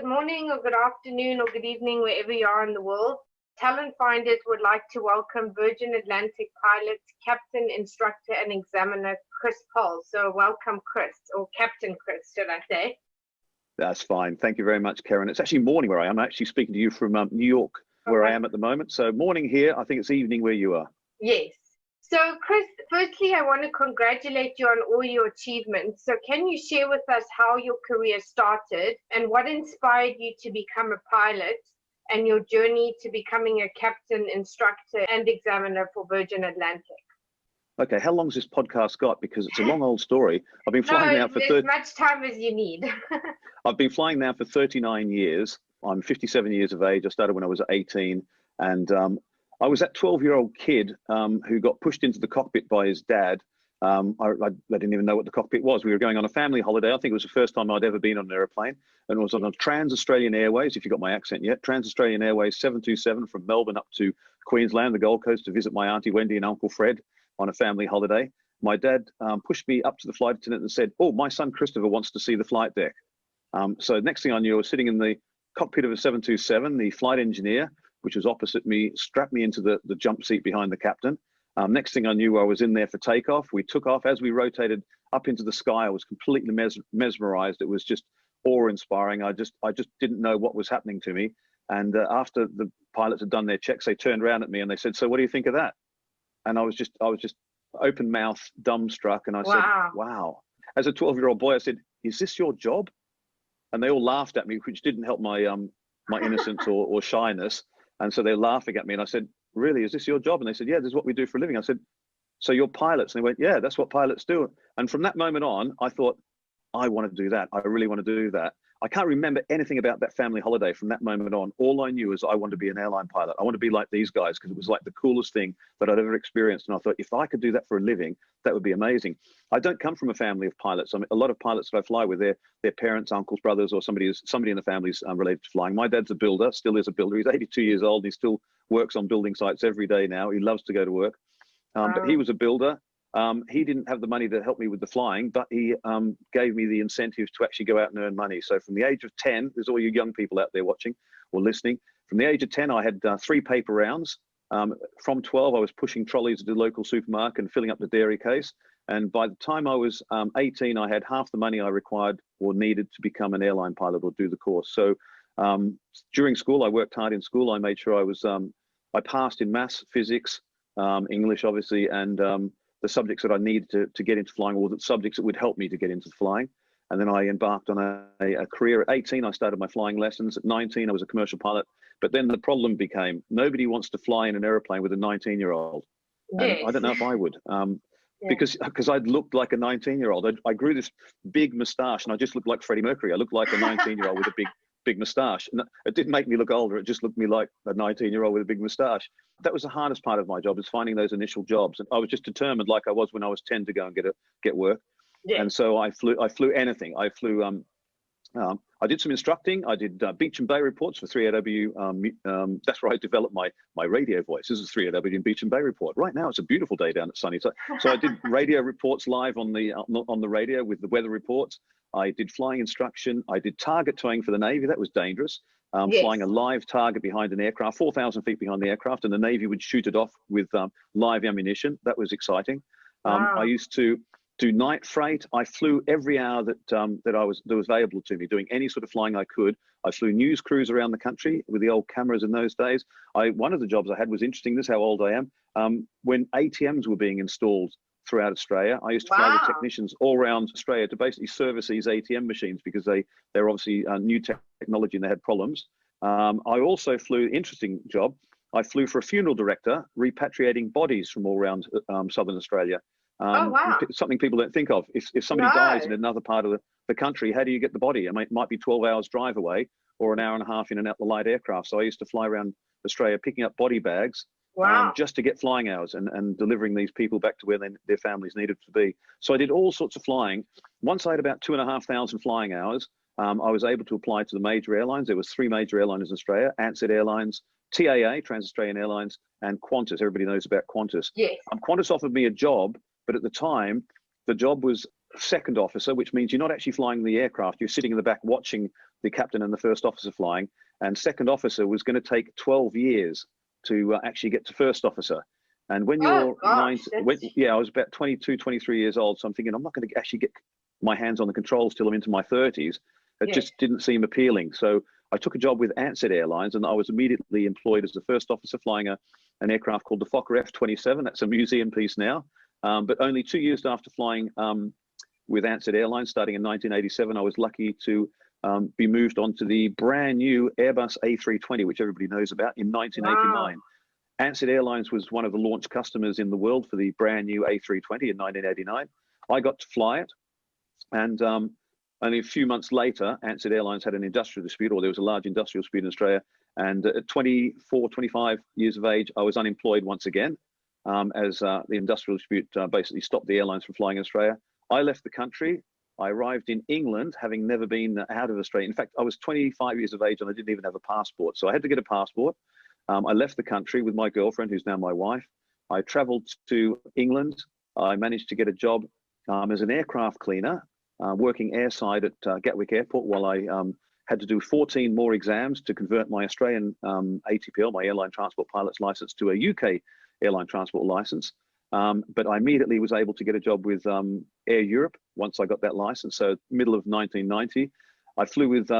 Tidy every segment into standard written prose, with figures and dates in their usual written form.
good morning or good afternoon or good evening, wherever you are in the world. Talent Finders would like to welcome Virgin Atlantic pilot, captain, instructor, and examiner Chris Pohl. So welcome, Chris, or Captain Chris, should I say. That's fine. Thank you very much, Karen. It's actually morning where I am. I'm actually speaking to you from New York, where I am at the moment. So morning here. I think it's evening where you are. Yes. So, Chris, firstly, I want to congratulate you on all your achievements. So can you share with us how your career started and what inspired you to become a pilot and your journey to becoming a captain, instructor, and examiner for Virgin Atlantic? Okay, how long's this podcast got? Because it's a long old story. I've been flying now for as much time as you need. I've been flying now for 39 years. I'm 57 years of age. I started when I was 18, and I was that 12-year-old kid who got pushed into the cockpit by his dad. I didn't even know what the cockpit was. We were going on a family holiday. I think it was the first time I'd ever been on an airplane, and it was on a Trans-Australian Airways, if you got my accent yet, Trans-Australian Airways 727 from Melbourne up to Queensland, the Gold Coast, to visit my Auntie Wendy and Uncle Fred on a family holiday. My dad pushed me up to the flight attendant and said, "Oh, my son Christopher wants to see the flight deck." So next thing I knew, I was sitting in the cockpit of a 727. The flight engineer, which was opposite me, strapped me into the jump seat behind the captain. Next thing I knew, I was in there for takeoff. We took off. As we rotated up into the sky, I was completely mesmerized. It was just awe-inspiring. I just didn't know what was happening to me. And after the pilots had done their checks, they turned around at me and they said, "So what do you think of that?" And I was just open mouth, dumbstruck. And I said, "Wow." As a 12-year-old boy, I said, "Is this your job?" And they all laughed at me, which didn't help my my innocence or shyness. And so they're laughing at me. And I said, "Really, is this your job?" And they said, "Yeah, this is what we do for a living." I said, "So you're pilots?" And they went, "Yeah, that's what pilots do." And from that moment on, I thought, I want to do that. I really want to do that. I can't remember anything about that family holiday from that moment on. All I knew is I wanted to be an airline pilot. I want to be like these guys because it was like the coolest thing that I'd ever experienced. And I thought, if I could do that for a living, that would be amazing. I don't come from a family of pilots. I mean, a lot of pilots that I fly with, their parents, uncles, brothers, or somebody in the family's related to flying. My dad's a builder, still is a builder. He's 82 years old. He still works on building sites every day now. He loves to go to work. But he was a builder. He didn't have the money to help me with the flying, but he gave me the incentives to actually go out and earn money. So from the age of 10, there's all you young people out there watching or listening. From the age of 10, I had 3 paper rounds. From 12, I was pushing trolleys at the local supermarket and filling up the dairy case. And by the time I was 18, I had half the money I required or needed to become an airline pilot or do the course. So during school, I worked hard in school. I made sure I passed in maths, physics, English, obviously, and the subjects that I needed to get into flying, or the subjects that would help me to get into flying. And then I embarked on a career. At 18, I started my flying lessons. At 19, I was a commercial pilot. But then the problem became, nobody wants to fly in an airplane with a 19-year-old. Yes. I don't know if I would, because I'd looked like a 19-year-old. I grew this big moustache, and I just looked like Freddie Mercury. I looked like a 19-year-old with a big moustache. And it didn't make me look older. It just looked me like a 19-year-old with a big moustache. That was the hardest part of my job, is finding those initial jobs. And I was just determined, like I was when I was 10, to go and get work. Yeah. And so I flew anything. I flew. I did some instructing. I did beach and bay reports for 3AW. That's where I developed my radio voice. This is 3AW and Beach and Bay Report. Right now, it's a beautiful day down at Sunny. So I did radio reports live on the radio with the weather reports. I did flying instruction. I did target towing for the Navy. That was dangerous. Flying a live target behind an aircraft, 4,000 feet behind the aircraft, and the Navy would shoot it off with live ammunition. That was exciting. I used to do night freight. I flew every hour that was available to me, doing any sort of flying I could. I flew news crews around the country with the old cameras in those days. One of the jobs I had was interesting. This is how old I am. When ATMs were being installed throughout Australia, I used to fly with technicians all around Australia to basically service these ATM machines, because they're obviously new technology and they had problems. I also flew, interesting job, I flew for a funeral director, repatriating bodies from all around Southern Australia. Something people don't think of. If somebody dies in another part of the country, how do you get the body? I mean, it might be 12 hours drive away or an hour and a half in and out the light aircraft. So I used to fly around Australia picking up body bags just to get flying hours and delivering these people back to where their families needed to be. So I did all sorts of flying. Once I had about 2,500 flying hours, I was able to apply to the major airlines. There was 3 major airlines in Australia: Ansett Airlines, TAA, Trans-Australian Airlines, and Qantas. Everybody knows about Qantas. Yes. Qantas offered me a job, but at the time, the job was second officer, which means you're not actually flying the aircraft. You're sitting in the back watching the captain and the first officer flying, and second officer was going to take 12 years to actually get to first officer. And when Oh you're gosh, yeah, I was about 22, 23 years old. So I'm thinking, I'm not going to actually get my hands on the controls till I'm into my 30s. It just didn't seem appealing. So I took a job with Ansett Airlines, and I was immediately employed as the first officer flying an aircraft called the Fokker F-27. That's a museum piece now. But only 2 years after flying with Ansett Airlines, starting in 1987, I was lucky to be moved on to the brand new Airbus A320, which everybody knows about, in 1989. wow. Ansett Airlines was one of the launch customers in the world for the brand new A320 in 1989. I got to fly it, and only a few months later, Ansett Airlines had an industrial dispute, or there was a large industrial dispute in Australia. And at 24, 25 years of age, I was unemployed once again, as the industrial dispute basically stopped the airlines from flying in Australia. I left the country. I arrived in England, having never been out of Australia. In fact, I was 25 years of age and I didn't even have a passport. So I had to get a passport. I left the country with my girlfriend, who's now my wife. I traveled to England. I managed to get a job as an aircraft cleaner, working airside at Gatwick Airport, while I had to do 14 more exams to convert my Australian ATPL, my airline transport pilot's license, to a UK airline transport license. But I immediately was able to get a job with Air Europe once I got that license. So middle of 1990, I flew with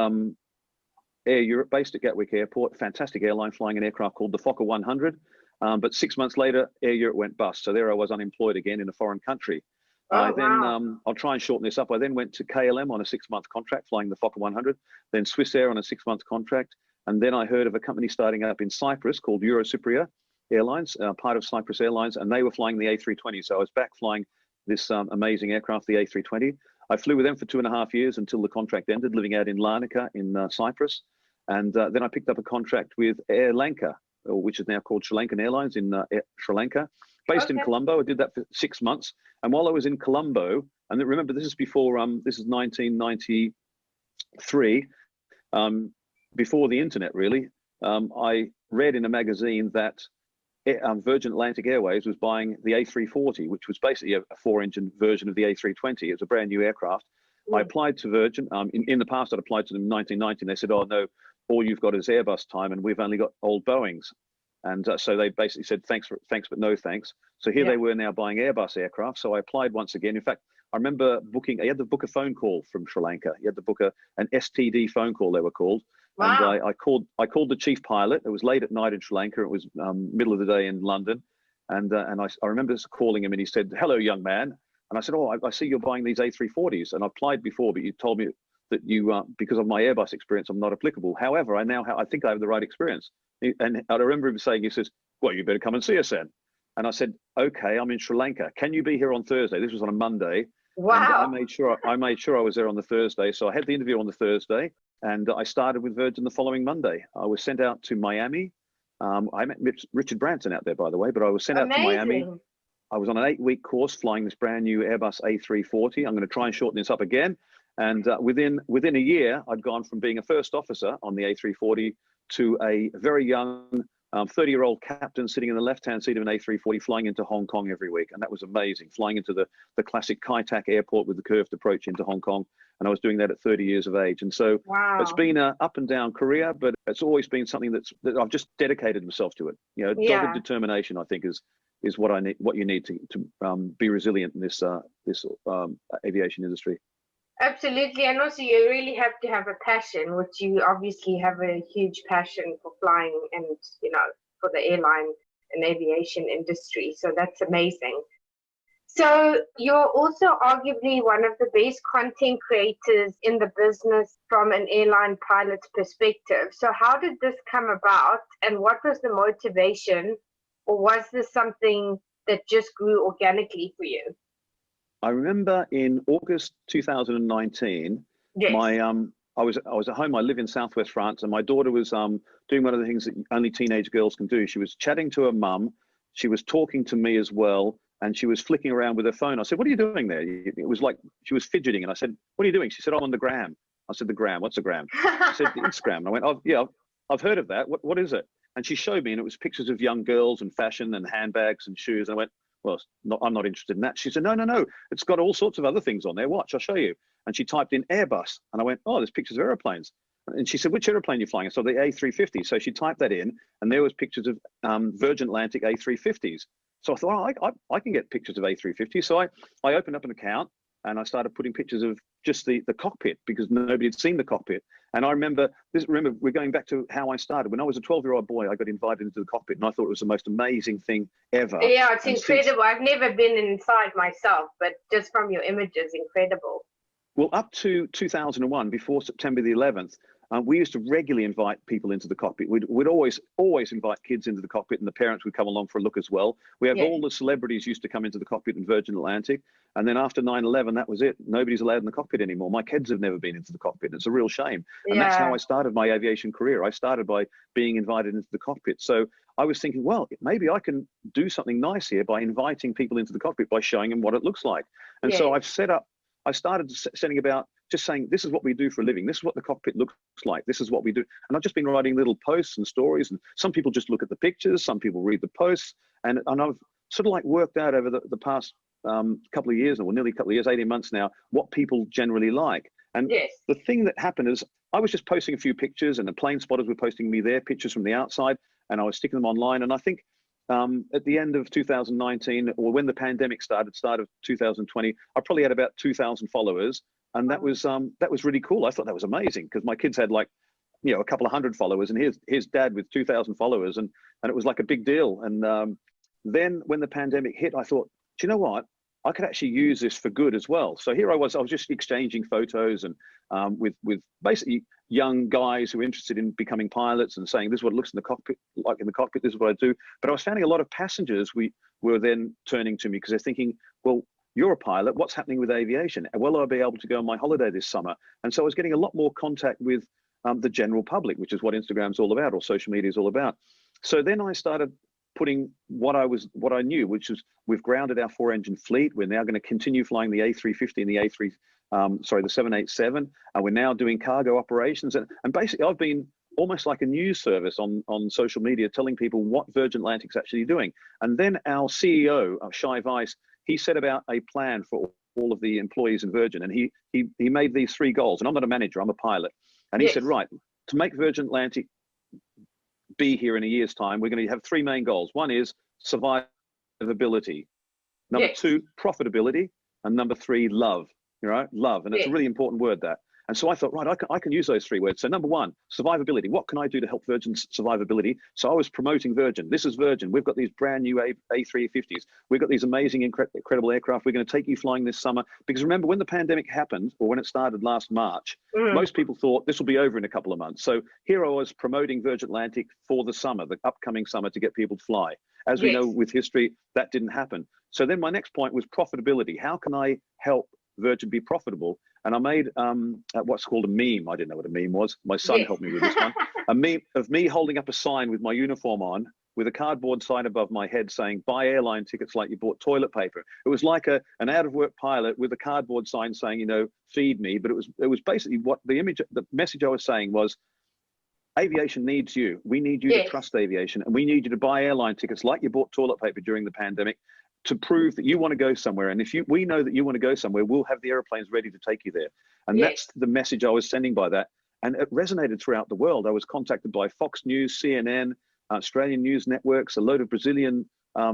Air Europe, based at Gatwick Airport, fantastic airline, flying an aircraft called the Fokker 100. But 6 months later, Air Europe went bust. So there I was, unemployed again in a foreign country. Oh, I'll try and shorten this up. I then went to KLM on a 6-month contract, flying the Fokker 100, then Swiss Air on a 6-month contract. And then I heard of a company starting up in Cyprus called Eurosupria Airlines, part of Cyprus Airlines, and they were flying the A320. So I was back flying this amazing aircraft, the A320. I flew with them for 2.5 years until the contract ended, living out in Larnaca in Cyprus. And then I picked up a contract with Air Lanka, which is now called Sri Lankan Airlines in Sri Lanka, based in Colombo. I did that for 6 months. And while I was in Colombo, and remember, this is before, this is 1993, before the internet, really, I read in a magazine that Virgin Atlantic Airways was buying the A340, which was basically a 4-engine version of the A320. It was a brand new aircraft. I applied to Virgin. In the past, I'd applied to them in 1990, and they said, oh, no, all you've got is Airbus time, and we've only got old Boeings. And so they basically said, thanks, but no thanks. So here they were now buying Airbus aircraft. So I applied once again. In fact, I remember you had to book a phone call from Sri Lanka. You had to book an STD phone call, they were called. wow. And I called the chief pilot. It was late at night in Sri Lanka. It was middle of the day in London. And I remember calling him, and he said, hello, young man. And I said, oh, I see you're buying these A340s. And I applied before, but you told me that you, because of my Airbus experience, I'm not applicable. However, I think I have the right experience. And I remember him saying, he says, well, you better come and see us then. And I said, okay, I'm in Sri Lanka. Can you be here on Thursday? This was on a Monday. Wow. And I made sure I was there on the Thursday. So I had the interview on the Thursday, and I started with Virgin the following Monday. I was sent out to Miami. I met Richard Branson out there, by the way, but I was sent out to Miami. I was on an 8-week course flying this brand new Airbus A340. I'm going to try and shorten this up again. And within a year, I'd gone from being a first officer on the A340 to a very young 30-year-old captain sitting in the left-hand seat of an A340, flying into Hong Kong every week. And that was amazing, flying into the classic Kai Tak airport with the curved approach into Hong Kong. And I was doing that at 30 years of age. And so it's been an up and down career, but it's always been something that I've just dedicated myself to it. You know, dogged determination, I think, is what I need, what you need to be resilient in this aviation industry. Absolutely. And also you really have to have a passion, which you obviously have a huge passion for flying and, you know, for the airline and aviation industry. So that's amazing. So you're also arguably one of the best content creators in the business from an airline pilot's perspective. So how did this come about, and what was the motivation, or was this something that just grew organically for you? I remember in August 2019, I was at home. I live in Southwest France, and my daughter was doing one of the things that only teenage girls can do. She was chatting to her mum. She was talking to me as well, and she was flicking around with her phone. I said, "What are you doing there?" It was like she was fidgeting, and I said, "What are you doing?" She said, "I'm on the gram." I said, "The gram? What's a gram?" She said, "The Instagram." And I went, "Oh, yeah, I've heard of that. What is it?" And she showed me, and it was pictures of young girls and fashion and handbags and shoes. And I went, "Well, I'm not interested in that." She said, no, it's got all sorts of other things on there. Watch, I'll show you. And she typed in Airbus, and I went, "Oh, there's pictures of airplanes." And she said, which airplane are you flying? I said, the A350. So she typed that in, and there was pictures of Virgin Atlantic A350s. So I thought, oh, I can get pictures of A350s. So I opened up an account, and I started putting pictures of just the cockpit, because nobody had seen the cockpit. And I remember we're going back to how I started. When I was a 12-year-old boy, I got invited into the cockpit, and I thought it was the most amazing thing ever. Yeah, it's and incredible. I've never been inside myself, but just from your images, incredible. Well, up to 2001, before September the 11th, we used to regularly invite people into the cockpit. We'd always invite kids into the cockpit, and the parents would come along for a look as well. We have all the celebrities used to come into the cockpit in Virgin Atlantic. And then after 9/11, that was it. Nobody's allowed in the cockpit anymore. My kids have never been into the cockpit. It's a real shame. And that's how I started my aviation career. I started by being invited into the cockpit. So I was thinking, well, maybe I can do something nice here by inviting people into the cockpit, by showing them what it looks like. And so I started setting about just saying, this is what we do for a living. This is what the cockpit looks like. This is what we do. And I've just been writing little posts and stories, and some people just look at the pictures, some people read the posts. And I've sort of like worked out over the past couple of years, or nearly a couple of years, 18 months now, what people generally like. And the thing that happened is I was just posting a few pictures, and the plane spotters were posting me their pictures from the outside, and I was sticking them online. And I think at the end of 2019, or when the pandemic started, start of 2020, I probably had about 2,000 followers. And that was really cool. I thought that was amazing, because my kids had, like, you know, a couple of hundred followers, and here's dad with 2,000 followers, and it was like a big deal. And then when the pandemic hit, I thought, do you know what? I could actually use this for good as well. So here I was just exchanging photos and with basically young guys who are interested in becoming pilots, and saying, this is what it looks in the cockpit, like in the cockpit, this is what I do. But I was finding a lot of passengers were then turning to me, because they're thinking, well, you're a pilot, what's happening with aviation? Will I be able to go on my holiday this summer? And so I was getting a lot more contact with the general public, which is what Instagram's all about, or social media is all about. So then I started putting what I knew, which is, we've grounded our 4-engine fleet. We're now going to continue flying the A350 and the the 787. And we're now doing cargo operations. And basically, I've been almost like a news service on social media, telling people what Virgin Atlantic's actually doing. And then our CEO, Shai Weiss, he set about a plan for all of the employees in Virgin. And he made these 3 goals. And I'm not a manager, I'm a pilot. And he said, right, to make Virgin Atlantic be here in a year's time, we're going to have 3 main goals. One is survivability. Number 2, profitability. And number 3, love. Right? Love. And it's a really important word, that. And so I thought, right, I can use those 3 words. So number 1, survivability. What can I do to help Virgin's survivability? So I was promoting Virgin. This is Virgin. We've got these brand new A350s. We've got these amazing, incredible aircraft. We're going to take you flying this summer. Because remember, when the pandemic happened, or when it started last March, most people thought this will be over in a couple of months. So here I was promoting Virgin Atlantic for the summer, the upcoming summer, to get people to fly. As we know with history, that didn't happen. So then my next point was profitability. How can I help Virgin be profitable? And I made what's called a meme. I didn't know what a meme was. My son helped me with this one. A meme of me holding up a sign with my uniform on, with a cardboard sign above my head saying, buy airline tickets like you bought toilet paper. It was like an out-of-work pilot with a cardboard sign saying, you know, feed me. But it was basically what the message I was saying was, aviation needs you. We need you to trust aviation, and we need you to buy airline tickets like you bought toilet paper during the pandemic, to prove that you want to go somewhere. And if we know that you want to go somewhere, we'll have the airplanes ready to take you there. And that's the message I was sending by that. And it resonated throughout the world. I was contacted by Fox News, CNN, Australian news networks, a load of Brazilian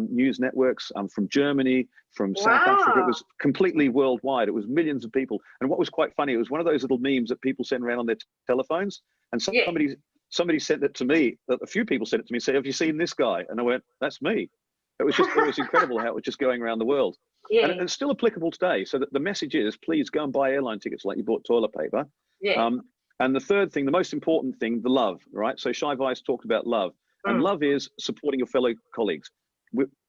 news networks, from Germany, from South Africa. It was completely worldwide. It was millions of people. And what was quite funny, it was one of those little memes that people send around on their telephones. And somebody sent it to me. A few people sent it to me, said, have you seen this guy? And I went, that's me. It was incredible how it was just going around the world. And it's still applicable today. So that the message is, please go and buy airline tickets like you bought toilet paper. And the third thing, the most important thing, the love, right? So Shai Weiss talked about love. And love is supporting your fellow colleagues.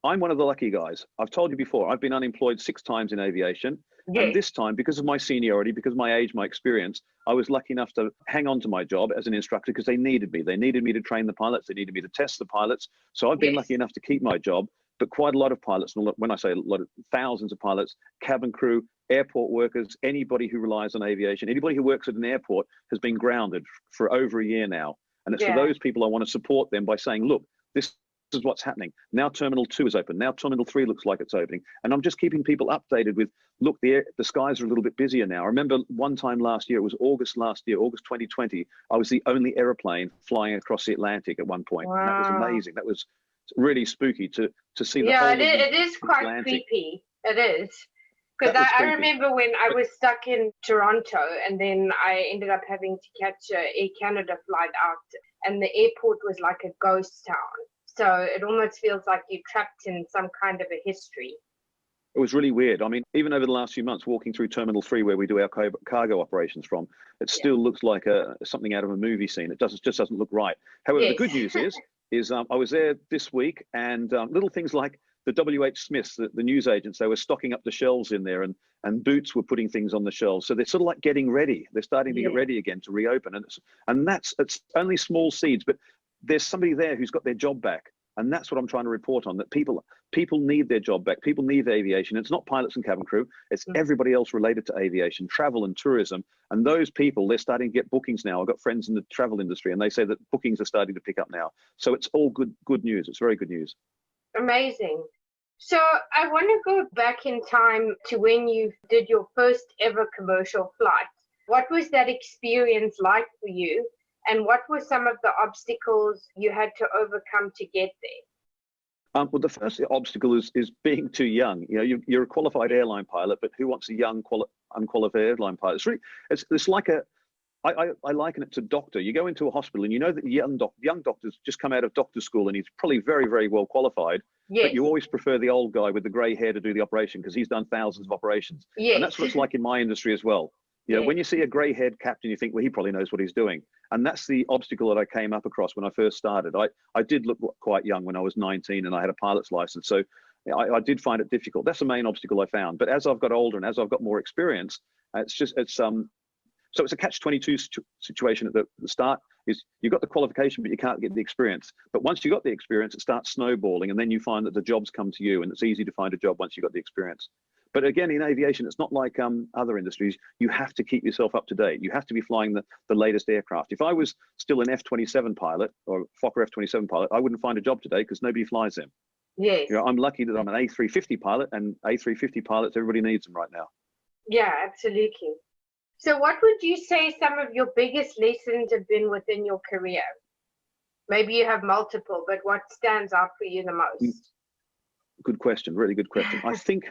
I'm one of the lucky guys. I've told you before, I've been unemployed 6 times in aviation. And this time, because of my seniority, because of my age, my experience, I was lucky enough to hang on to my job as an instructor, because they needed me. They needed me to train the pilots. They needed me to test the pilots. So I've been lucky enough to keep my job. But quite a lot of pilots, and when I say a lot of, thousands of pilots, cabin crew, airport workers, anybody who relies on aviation, anybody who works at an airport has been grounded for over a year now. And it's for those people I want to support them by saying, look, this is what's happening. Now Terminal 2 is open. Now Terminal 3 looks like it's opening. And I'm just keeping people updated with, look, the skies are a little bit busier now. I remember one time last year, it was August last year, August 2020, I was the only airplane flying across the Atlantic at one point. Wow. And that was amazing. That was really spooky to see the Yeah, whole it is quite Atlantic. creepy. It is. Because I remember when I was stuck in Toronto and then I ended up having to catch a Air Canada flight out, and the airport was like a ghost town. So it almost feels like you're trapped in some kind of a history. It was really weird. I mean, even over the last few months, walking through Terminal 3, where we do our cargo operations from, it still looks like something out of a movie scene. It just doesn't look right. However, the good news is I was there this week, and little things like the W.H. Smiths, the news agents, they were stocking up the shelves in there, and Boots were putting things on the shelves. So they're sort of like getting ready. They're starting to get ready again to reopen. And it's only small seeds, but there's somebody there who's got their job back. And that's what I'm trying to report on, that people need their job back. People need aviation. It's not pilots and cabin crew. It's everybody else related to aviation, travel and tourism. And those people, they're starting to get bookings now. I've got friends in the travel industry, and they say that bookings are starting to pick up now. So it's all good news. It's very good news. Amazing. So I want to go back in time to when you did your first ever commercial flight. What was that experience like for you? And what were some of the obstacles you had to overcome to get there? Well, the first obstacle is being too young. You know, you're a qualified airline pilot, but who wants a young, unqualified airline pilot? It's like I liken it to doctor. You go into a hospital and you know that the young doctor's just come out of doctor school and he's probably very, very well qualified. Yes. But you always prefer the old guy with the grey hair to do the operation because he's done thousands of operations. Yes. And that's what it's like in my industry as well. You know, when you see a grey-haired captain, you think, well, he probably knows what he's doing. And that's the obstacle that I came up across when I first started. I did look quite young when I was 19 and I had a pilot's license. So I did find it difficult. That's the main obstacle I found. But as I've got older and as I've got more experience, so it's a catch-22 situation at the start. Is you've got the qualification, but you can't get the experience. But once you got the experience, it starts snowballing, and then you find that the jobs come to you, and it's easy to find a job once you've got the experience. But again, in aviation, it's not like other industries. You have to keep yourself up to date. You have to be flying the latest aircraft. If I was still an F-27 pilot or Fokker F-27 pilot, I wouldn't find a job today because nobody flies them. Yes. You know, I'm lucky that I'm an A350 pilot, and A350 pilots, everybody needs them right now. Yeah, absolutely. So what would you say some of your biggest lessons have been within your career? Maybe you have multiple, but what stands out for you the most? Good question. Really good question. I think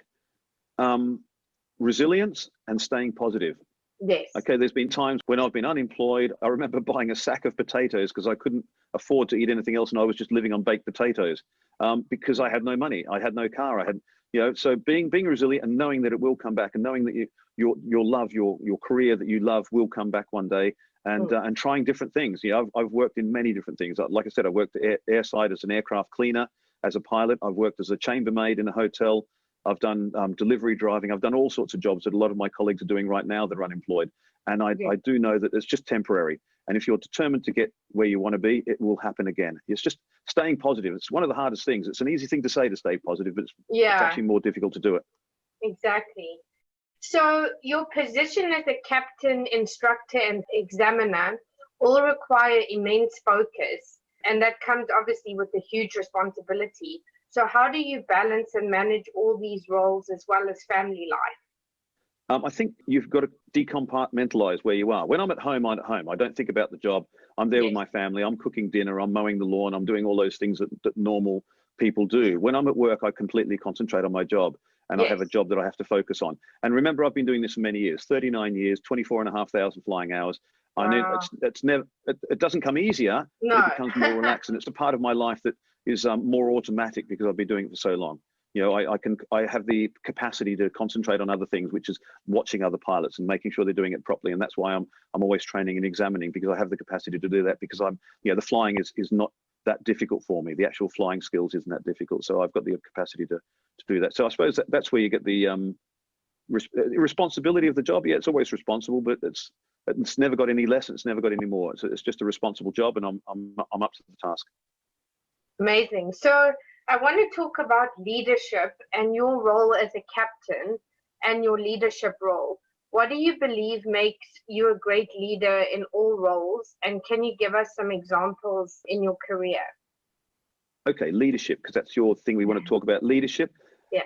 resilience and staying positive. Yes. Okay, there's been times when I've been unemployed. I remember buying a sack of potatoes because I couldn't afford to eat anything else, and I was just living on baked potatoes because I had no money. I had no car. I had, you know, so being resilient and knowing that it will come back, and knowing that your career that you love will come back one day, and trying different things. You know, I've worked in many different things. Like I said, I worked airside as an aircraft cleaner, as a pilot. I've worked as a chambermaid in a hotel. I've done delivery driving. I've done all sorts of jobs that a lot of my colleagues are doing right now that are unemployed. And I do know that it's just temporary. And if you're determined to get where you want to be, it will happen again. It's just staying positive. It's one of the hardest things. It's an easy thing to say to stay positive, but it's actually more difficult to do it. Exactly. So your position as a captain, instructor, and examiner all require immense focus. And that comes obviously with a huge responsibility. So how do you balance and manage all these roles as well as family life? I think you've got to decompartmentalize where you are. When I'm at home, I'm at home. I don't think about the job. I'm there with my family. I'm cooking dinner. I'm mowing the lawn. I'm doing all those things that normal people do. When I'm at work, I completely concentrate on my job, and I have a job that I have to focus on. And remember, I've been doing this for many years, 39 years, 24,500 flying hours. I mean, it doesn't come easier, but it becomes more relaxed. And it's a part of my life that is more automatic because I've been doing it for so long. You know, I have the capacity to concentrate on other things, which is watching other pilots and making sure they're doing it properly. And that's why I'm always training and examining, because I have the capacity to do that, because the flying is not that difficult for me. The actual flying skills isn't that difficult. So I've got the capacity to do that. So I suppose that's where you get the responsibility of the job. Yeah, it's always responsible, but it's never got any less. It's never got any more. It's just a responsible job, and I'm up to the task. Amazing. So I want to talk about leadership and your role as a captain and your leadership role. What do you believe makes you a great leader in all roles? And can you give us some examples in your career? Okay, leadership, because that's your thing. We want to talk about leadership. Yeah.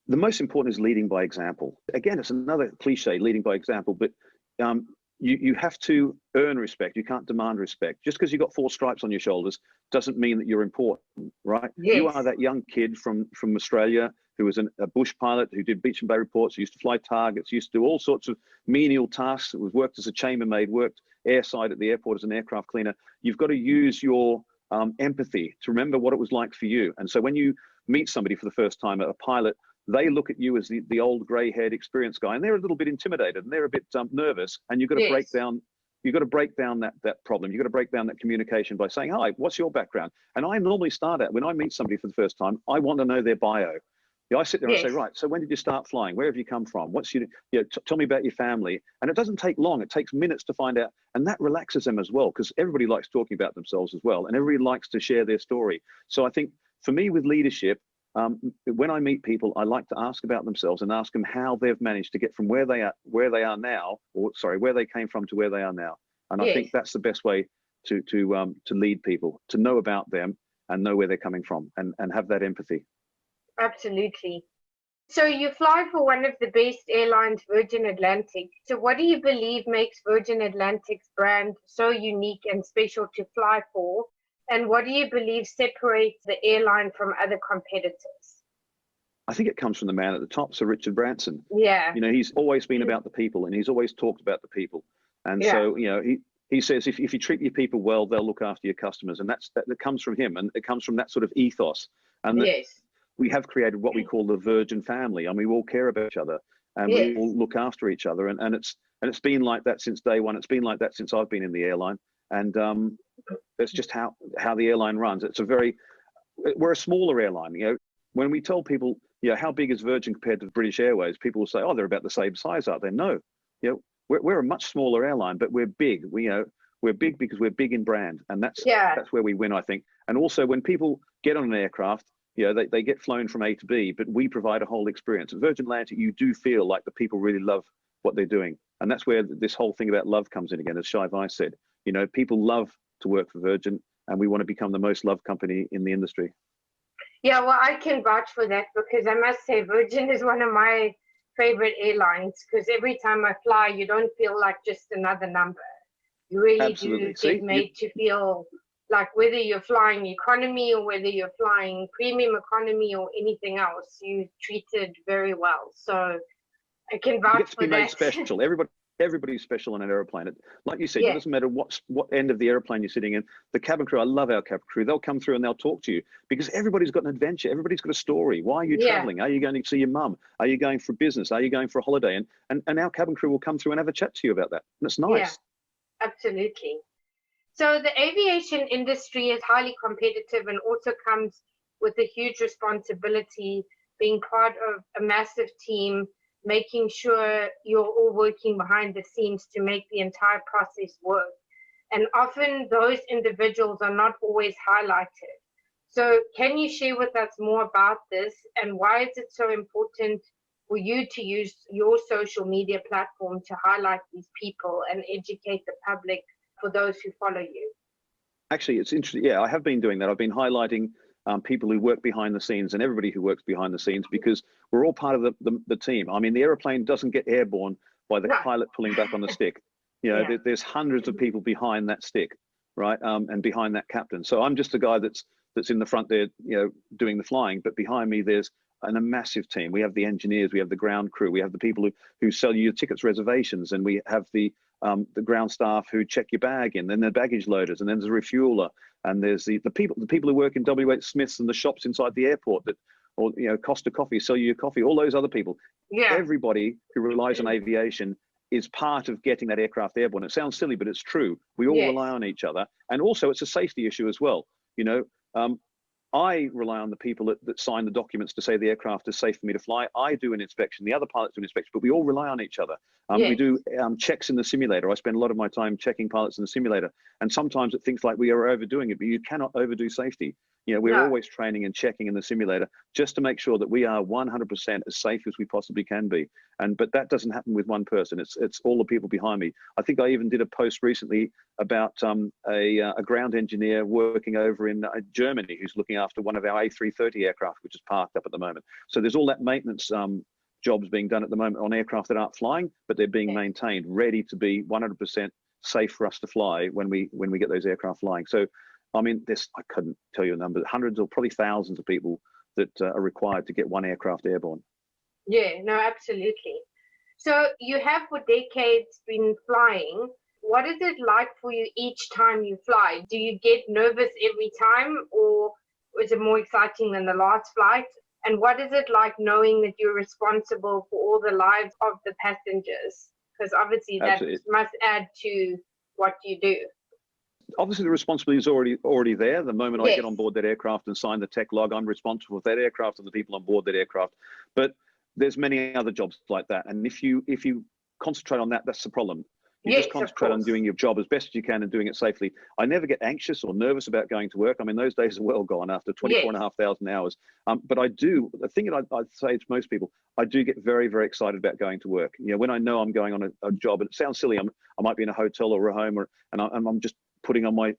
The most important is leading by example. Again, it's another cliche, leading by example, but you have to earn respect. You can't demand respect. Just because you've got 4 stripes on your shoulders doesn't mean that you're important, right? Yes. You are that young kid from Australia who was a bush pilot, who did beach and bay reports, used to fly targets, used to do all sorts of menial tasks, worked as a chambermaid, worked airside at the airport as an aircraft cleaner. You've got to use your empathy to remember what it was like for you. And so when you meet somebody for the first time, a pilot, they look at you as the old grey-haired experienced guy, and they're a little bit intimidated and they're a bit nervous. And you've got to Yes. break down that problem. You've got to break down that communication by saying, "Hi, what's your background?" And I normally start out when I meet somebody for the first time, I want to know their bio. I sit there Yes. and say, right, so when did you start flying? Where have you come from? What's tell me about your family. And it doesn't take long. It takes minutes to find out. And that relaxes them as well, because everybody likes talking about themselves as well. And everybody likes to share their story. So I think for me with leadership, when I meet people, I like to ask about themselves and ask them how they've managed to get from where they are now, or sorry, where they came from to where they are now. And Yes. I think that's the best way to lead people, to know about them and know where they're coming from and have that empathy. Absolutely. So you fly for one of the best airlines, Virgin Atlantic. So what do you believe makes Virgin Atlantic's brand so unique and special to fly for? And what do you believe separates the airline from other competitors? I think it comes from the man at the top, Sir Richard Branson. Yeah. He's always been about the people, and he's always talked about the people. And so, he says, if you treat your people well, they'll look after your customers. And that comes from him, and it comes from that sort of ethos. And yes. We have created what we call the Virgin family, and we all care about each other, and Yes. we all look after each other. And it's been like that since day one. It's been like that since I've been in the airline. And that's just how the airline runs. We're a smaller airline. When we tell people, how big is Virgin compared to British Airways, people will say, oh, they're about the same size, aren't they? No, we're a much smaller airline, but we're big. We're big because we're big in brand, and that's where we win, I think. And also, when people get on an aircraft, they get flown from A to B, but we provide a whole experience. At Virgin Atlantic, you do feel like the people really love what they're doing, and that's where this whole thing about love comes in again, as Shai Weiss said. People love to work for Virgin, and we want to become the most loved company in the industry. Yeah, well, I can vouch for that, because I must say Virgin is one of my favorite airlines, because every time I fly, you don't feel like just another number. You really Absolutely. do get made to feel like, whether you're flying economy or whether you're flying premium economy or anything else, you're treated very well. So I can vouch You get to for be made that. special. Everybody's special on an airplane. Like you said, Yeah. It doesn't matter what end of the airplane you're sitting in. The cabin crew, I love our cabin crew. They'll come through and they'll talk to you, because everybody's got an adventure. Everybody's got a story. Why are you traveling? Are you going to see your mum? Are you going for business? Are you going for a holiday? And our cabin crew will come through and have a chat to you about that. And it's nice. Yeah, absolutely. So the aviation industry is highly competitive and also comes with a huge responsibility, being part of a massive team, making sure you're all working behind the scenes to make the entire process work. And often those individuals are not always highlighted. So can you share with us more about this, and why is it so important for you to use your social media platform to highlight these people and educate the public for those who follow you? Actually, it's interesting. Yeah, I have been doing that. I've been highlighting people who work behind the scenes, and everybody who works behind the scenes, because we're all part of the team. I mean, the airplane doesn't get airborne by the pilot pulling back on the stick. There's hundreds of people behind that stick, right? And behind that captain. So I'm just a guy that's in the front there, doing the flying. But behind me, there's a massive team. We have the engineers, we have the ground crew, we have the people who sell you your tickets, reservations, and we have the ground staff who check your bag in, then the baggage loaders, and then there's a refueler, and there's the people who work in WH Smith's and the shops inside the airport or Costa Coffee, sell you your coffee, all those other people. Yeah. Everybody who relies on aviation is part of getting that aircraft airborne. It sounds silly, but it's true. We all rely on each other, and also it's a safety issue as well. I rely on the people that sign the documents to say the aircraft is safe for me to fly. I do an inspection, the other pilots do an inspection, but we all rely on each other. We do checks in the simulator. I spend a lot of my time checking pilots in the simulator, and sometimes it thinks like we are overdoing it, but you cannot overdo safety. You know, we're No. always training and checking in the simulator just to make sure that we are 100% as safe as we possibly can be. But that doesn't happen with one person. It's all the people behind me. I think I even did a post recently about a ground engineer working over in Germany who's looking after one of our A330 aircraft, which is parked up at the moment. So there's all that maintenance jobs being done at the moment on aircraft that aren't flying, but they're being maintained, ready to be 100% safe for us to fly when we get those aircraft flying. So, I mean, I couldn't tell you a number, hundreds or probably thousands of people that are required to get one aircraft airborne. Yeah, no, absolutely. So you have for decades been flying. What is it like for you each time you fly? Do you get nervous every time, or is it more exciting than the last flight? And what is it like knowing that you're responsible for all the lives of the passengers? Because obviously that must add to what you do. Obviously, the responsibility is already there. The moment I get on board that aircraft and sign the tech log, I'm responsible for that aircraft and the people on board that aircraft. But there's many other jobs like that. And if you concentrate on that, that's the problem. You just concentrate on doing your job as best as you can and doing it safely. I never get anxious or nervous about going to work. I mean, those days are well gone after 24,500 hours. But I do, the thing that I'd say to most people, I do get very, very excited about going to work. You know, when I know I'm going on a job, and it sounds silly, I might be in a hotel or a home, and I'm just putting on my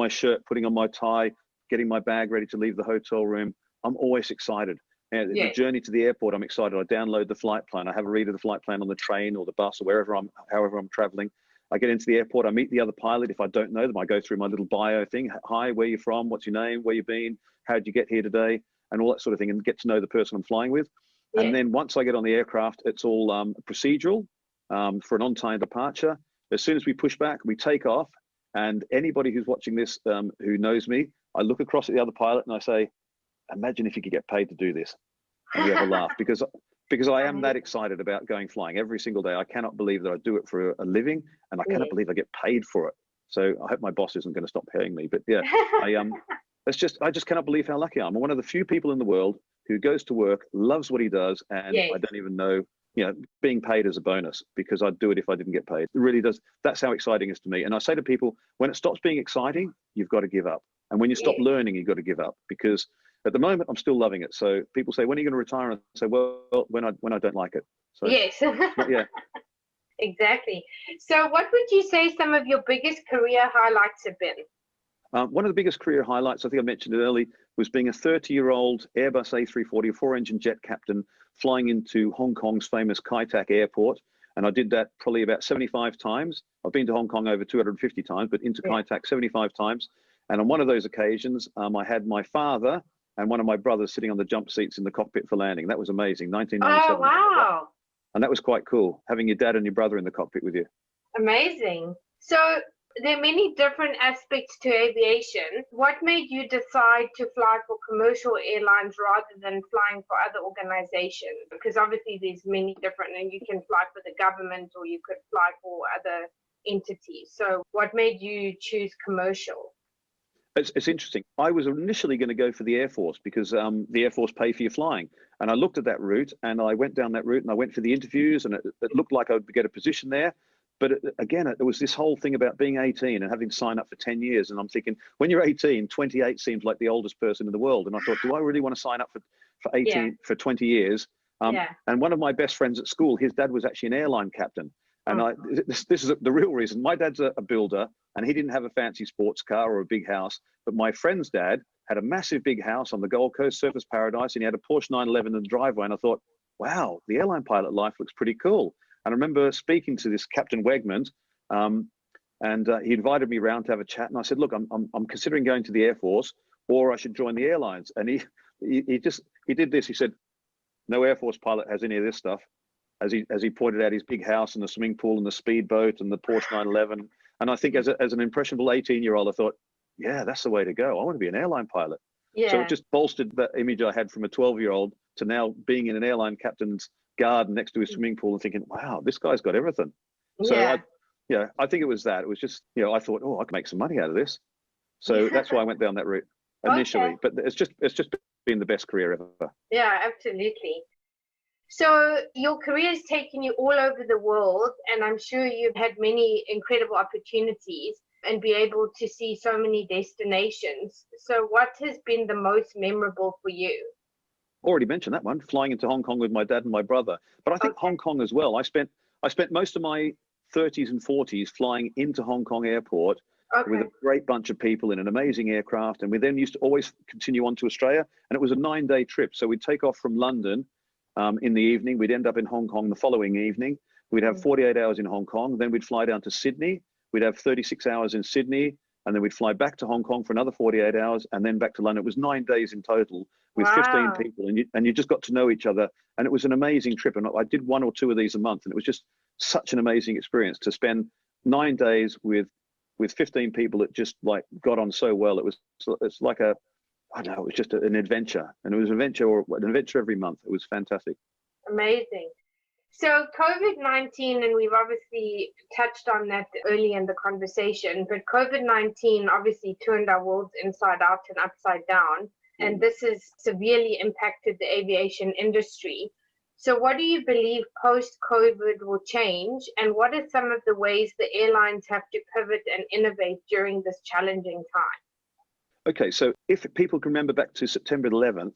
shirt, putting on my tie, getting my bag ready to leave the hotel room. I'm always excited. And the journey to the airport, I'm excited. I download the flight plan. I have a read of the flight plan on the train or the bus or however I'm traveling. I get into the airport. I meet the other pilot. If I don't know them, I go through my little bio thing. Hi, where you from? What's your name? Where you been? How'd you get here today? And all that sort of thing, and get to know the person I'm flying with. And then once I get on the aircraft, it's all procedural for an on-time departure. As soon as we push back, we take off. And anybody who's watching this who knows me, I look across at the other pilot and I say, imagine if you could get paid to do this. And we have a laugh because I am that excited about going flying every single day. I cannot believe that I do it for a living, and I cannot believe I get paid for it. So I hope my boss isn't going to stop paying me. But yeah, I just cannot believe how lucky I am. I'm one of the few people in the world who goes to work, loves what he does, and I don't even know, you know, being paid as a bonus, because I'd do it if I didn't get paid. It really does. That's how exciting it is to me. And I say to people, when it stops being exciting, you've got to give up. And when you stop learning, you've got to give up, because at the moment, I'm still loving it. So people say, when are you going to retire? And I say, well, when I don't like it. So Exactly. So what would you say some of your biggest career highlights have been? One of the biggest career highlights, I think I mentioned it early, was being a 30-year-old Airbus A340, a 4-engine jet captain, flying into Hong Kong's famous Kai Tak airport. And I did that probably about 75 times. I've been to Hong Kong over 250 times, but into Kai Tak 75 times. And on one of those occasions, I had my father and one of my brothers sitting on the jump seats in the cockpit for landing. That was amazing, 1997. Oh, wow. And that was quite cool, having your dad and your brother in the cockpit with you. Amazing. So there are many different aspects to aviation. What made you decide to fly for commercial airlines rather than flying for other organizations? Because obviously there's many different, and you can fly for the government or you could fly for other entities. So what made you choose commercial? It's interesting. I was initially going to go for the Air Force because the Air Force pay for your flying. And I looked at that route and I went down that route and I went for the interviews, and it looked like I would get a position there. But again, it was this whole thing about being 18 and having to sign up for 10 years. And I'm thinking, when you're 18, 28 seems like the oldest person in the world. And I thought, do I really want to sign up for 20 years? And one of my best friends at school, his dad was actually an airline captain. And this is the real reason. My dad's a builder, and he didn't have a fancy sports car or a big house. But my friend's dad had a massive big house on the Gold Coast, Surfers Paradise, and he had a Porsche 911 in the driveway. And I thought, wow, the airline pilot life looks pretty cool. And I remember speaking to this Captain Wegman, and he invited me around to have a chat. And I said, look, I'm considering going to the Air Force, or I should join the airlines. And he did this. He said, no Air Force pilot has any of this stuff. As he pointed out his big house and the swimming pool and the speedboat and the Porsche 911. And I think as an impressionable 18-year-old, I thought, yeah, that's the way to go. I want to be an airline pilot. So it just bolstered that image I had from a 12-year-old to now being in an airline captain's garden next to his swimming pool and thinking, wow, this guy's got everything. So I think it was that. It was just, I thought, oh, I can make some money out of this. So that's why I went down that route initially. But it's just been the best career ever. Yeah, absolutely. So your career has taken you all over the world, and I'm sure you've had many incredible opportunities. and be able to see so many destinations. So what has been the most memorable for you? Already mentioned that one, flying into Hong Kong with my dad and my brother. But I think Okay. Hong Kong as well. I spent most of my 30s and 40s flying into Hong Kong airport with Okay. a great bunch of people in an amazing aircraft. And we then used to always continue on to Australia. And it was a 9-day trip. So we'd take off from London in the evening. We'd end up in Hong Kong the following evening. We'd have 48 hours in Hong Kong. Then we'd fly down to Sydney. We'd have 36 hours in Sydney. And then we'd fly back to Hong Kong for another 48 hours and then back to London. It was 9 days in total with 15 Wow. people. And you just got to know each other. And it was an amazing trip. And I did 1 or 2 of these a month. And it was just such an amazing experience to spend 9 days with 15 people that just like got on so well. It's like I don't know, it was just an adventure. And it was an adventure every month. It was fantastic. Amazing. So COVID-19, and we've obviously touched on that early in the conversation, but COVID-19 obviously turned our worlds inside out and upside down, and this has severely impacted the aviation industry. So what do you believe post-COVID will change, and what are some of the ways the airlines have to pivot and innovate during this challenging time? Okay, so if people can remember back to September 11th,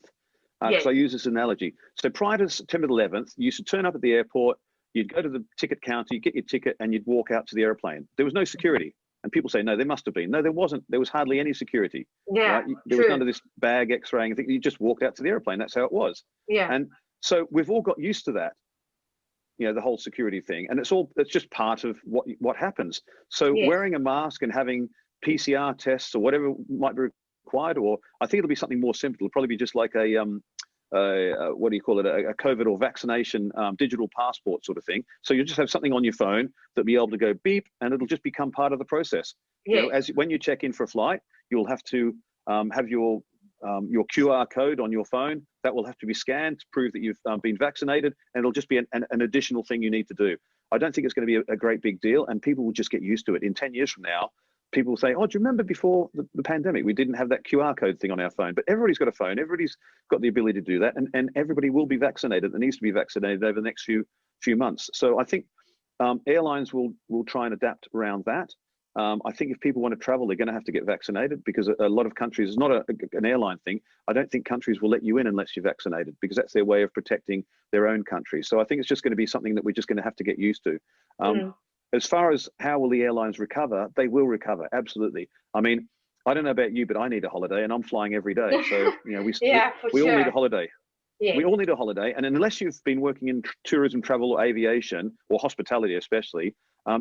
because I use this analogy. So prior to September 11th, you used to turn up at the airport, you'd go to the ticket counter, you'd get your ticket, and you'd walk out to the airplane. There was no security. And people say, no, there must have been. No, there wasn't. There was hardly any security. Yeah, right? There was none of this bag X-raying. I think you just walked out to the airplane. That's how it was. Yeah. And so we've all got used to that, the whole security thing. And it's just part of what happens. So wearing a mask and having PCR tests or whatever might be required, or I think it'll be something more simple. It'll probably be just like a what do you call it, a COVID or vaccination digital passport sort of thing. So you just have something on your phone that'll be able to go beep, and it'll just become part of the process. When you check in for a flight, you'll have to have your QR code on your phone. That will have to be scanned to prove that you've been vaccinated, and it'll just be an additional thing you need to do. I don't think it's going to be a great big deal, and people will just get used to it. In 10 years from now, people will say, oh, do you remember before the pandemic, we didn't have that QR code thing on our phone? But everybody's got a phone. Everybody's got the ability to do that. And everybody will be vaccinated. That needs to be vaccinated over the next few months. So I think airlines will try and adapt around that. I think if people want to travel, they're going to have to get vaccinated, because a lot of countries, it's not an airline thing. I don't think countries will let you in unless you're vaccinated, because that's their way of protecting their own country. So I think it's just going to be something that we're just going to have to get used to. As far as how will the airlines recover, they will recover, absolutely. I mean, I don't know about you, but I need a holiday, and I'm flying every day. So, we all need a holiday. Yeah. We all need a holiday. And unless you've been working in tourism, travel, or aviation, or hospitality especially,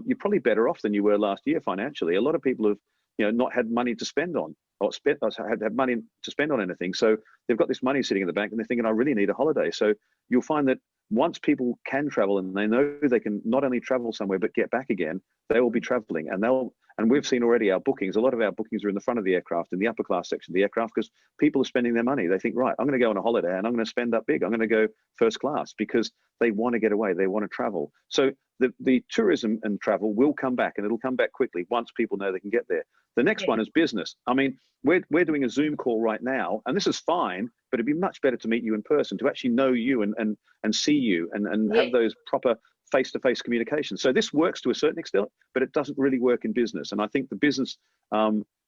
you're probably better off than you were last year financially. A lot of people have, not had money to spend on, or had money to spend on anything. So they've got this money sitting in the bank, and they're thinking, I really need a holiday. So you'll find that once people can travel and they know they can not only travel somewhere but get back again, they will be traveling, and we've seen already our bookings. A lot of our bookings are in the front of the aircraft, in the upper class section of the aircraft, because people are spending their money. They think, right, I'm going to go on a holiday and I'm going to spend up big. I'm going to go first class, because they want to get away. They want to travel. So the tourism and travel will come back, and it'll come back quickly once people know they can get there. The next one is business. I mean, we're doing a Zoom call right now, and this is fine, but it'd be much better to meet you in person, to actually know you and see you and have those proper face-to-face communications. So this works to a certain extent, but it doesn't really work in business. And I think the business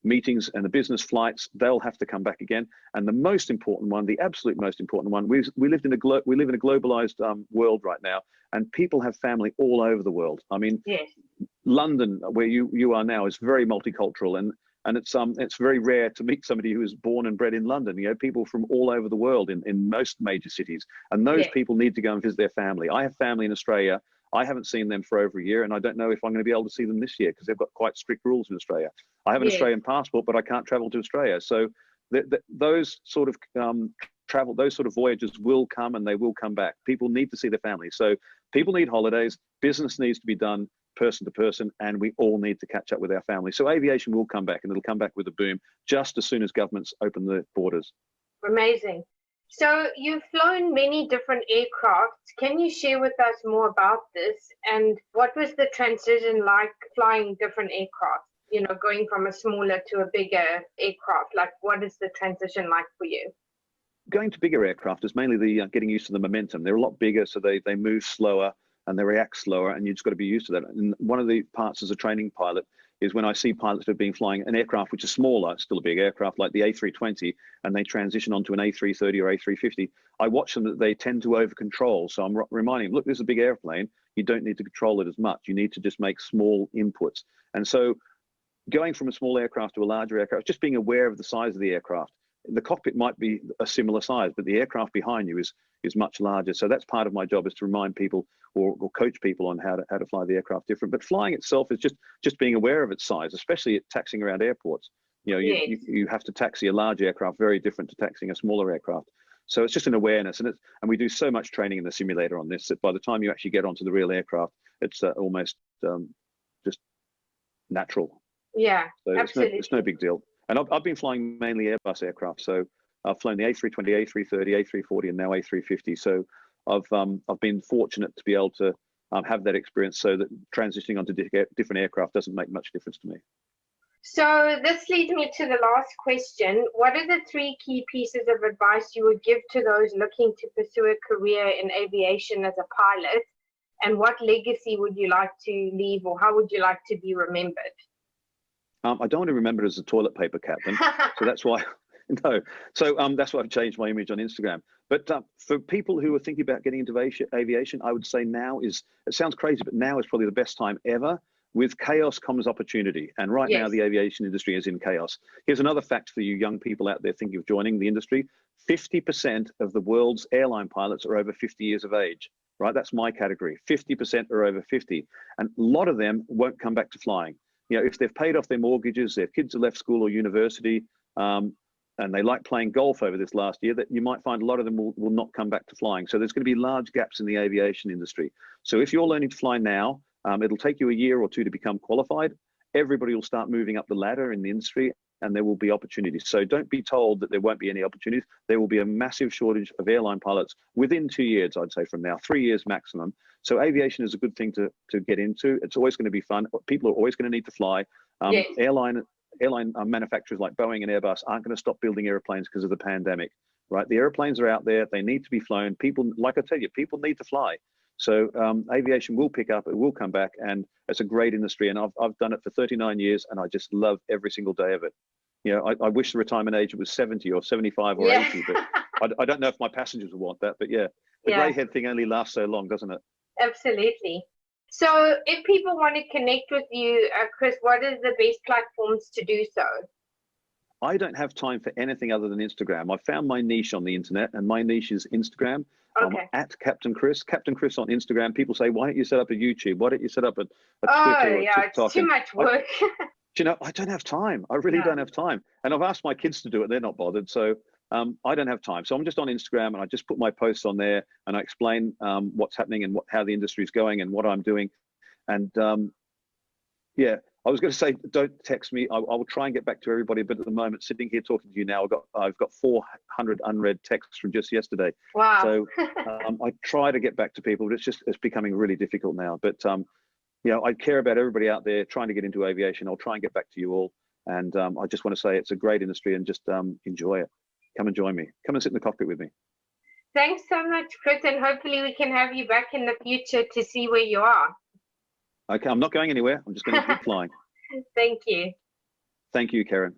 meetings and the business flights, they'll have to come back again. And the most important one, the absolute most important one, we live in a globalized world right now, and people have family all over the world. I mean, London, where you are now, is very multicultural, and it's very rare to meet somebody who is born and bred in London. People from all over the world in most major cities, and those people need to go and visit their family. I have family in Australia. I haven't seen them for over a year, and I don't know if I'm going to be able to see them this year, because they've got quite strict rules in Australia. I have an Australian passport, but I can't travel to Australia. So those sort of those sort of voyages will come, and they will come back. People need to see their families. So people need holidays. Business needs to be done person to person, and we all need to catch up with our families. So aviation will come back, and it'll come back with a boom just as soon as governments open the borders. Amazing. So you've flown many different aircraft. Can you share with us more about this, and what was the transition like flying different aircraft, going from a smaller to a bigger aircraft? Like, what is the transition like for you? Going to bigger aircraft is mainly the getting used to the momentum. They're a lot bigger, so they move slower and they react slower, and you just got to be used to that. And one of the parts as a training pilot is when I see pilots who have been flying an aircraft which is smaller, still a big aircraft like the A320, and they transition onto an A330 or A350. I watch them that they tend to over control. So I'm reminding them, look, this is a big airplane. You don't need to control it as much. You need to just make small inputs. And so going from a small aircraft to a larger aircraft, just being aware of the size of the aircraft. The cockpit might be a similar size, but the aircraft behind you is much larger. So that's part of my job, is to remind people or coach people on how to fly the aircraft different. But flying itself is just being aware of its size, especially at taxiing around airports. You know, you have to taxi a large aircraft very different to taxiing a smaller aircraft. So it's just an awareness, and we do so much training in the simulator on this that by the time you actually get onto the real aircraft, it's almost just natural. Yeah, so absolutely. It's no big deal. And I've been flying mainly Airbus aircraft. So I've flown the A320, A330, A340, and now A350. So I've been fortunate to be able to have that experience, so that transitioning onto different aircraft doesn't make much difference to me. So this leads me to the last question. What are the 3 key pieces of advice you would give to those looking to pursue a career in aviation as a pilot? And what legacy would you like to leave, or how would you like to be remembered? I don't want to remember as a toilet paper captain. So that's why, no. So that's why I've changed my image on Instagram. But for people who are thinking about getting into aviation, I would say now is, it sounds crazy, but now is probably the best time ever. With chaos comes opportunity. And right now, the aviation industry is in chaos. Here's another fact for you young people out there thinking of joining the industry. 50% of the world's airline pilots are over 50 years of age, right? That's my category. 50% are over 50. And a lot of them won't come back to flying. You know, if they've paid off their mortgages, their kids have left school or university, and they like playing golf over this last year, that you might find a lot of them will not come back to flying. So there's going to be large gaps in the aviation industry. So if you're learning to fly now, it'll take you a year or 2 to become qualified. Everybody will start moving up the ladder in the industry, and there will be opportunities. So don't be told that there won't be any opportunities. There will be a massive shortage of airline pilots within 2 years, I'd say, from now, 3 years maximum. So aviation is a good thing to get into. It's always going to be fun. People are always going to need to fly. Airline manufacturers like Boeing and Airbus aren't going to stop building airplanes because of the pandemic, right? The airplanes are out there. They need to be flown. People, like I tell you, people need to fly. So aviation will pick up, it will come back, and it's a great industry. And I've done it for 39 years, and I just love every single day of it. You know, I wish the retirement age was 70 or 75 or 80, but I don't know if my passengers would want that. But yeah, the grey head thing only lasts so long, doesn't it? Absolutely. So if people want to connect with you, Chris, what are the best platforms to do so? I don't have time for anything other than Instagram. I found my niche on the internet, and my niche is Instagram. Okay. At Captain Chris on Instagram. People say, why don't you set up a YouTube? Why don't you set up a Twitter or a TikTok? It's too much work. You know, I don't have time. I really don't have time. And I've asked my kids to do it. They're not bothered. So I don't have time. So I'm just on Instagram, and I just put my posts on there, and I explain what's happening and how the industry is going and what I'm doing. And yeah, I was going to say, don't text me. I will try and get back to everybody. But at the moment, sitting here talking to you now, I've got 400 unread texts from just yesterday. Wow. So I try to get back to people, but it's becoming really difficult now. But you know, I care about everybody out there trying to get into aviation. I'll try and get back to you all. And I just want to say it's a great industry, and just enjoy it. Come and join me. Come and sit in the cockpit with me. Thanks so much, Chris. And hopefully we can have you back in the future to see where you are. Okay, I'm not going anywhere. I'm just going to keep flying. Thank you. Thank you, Karen.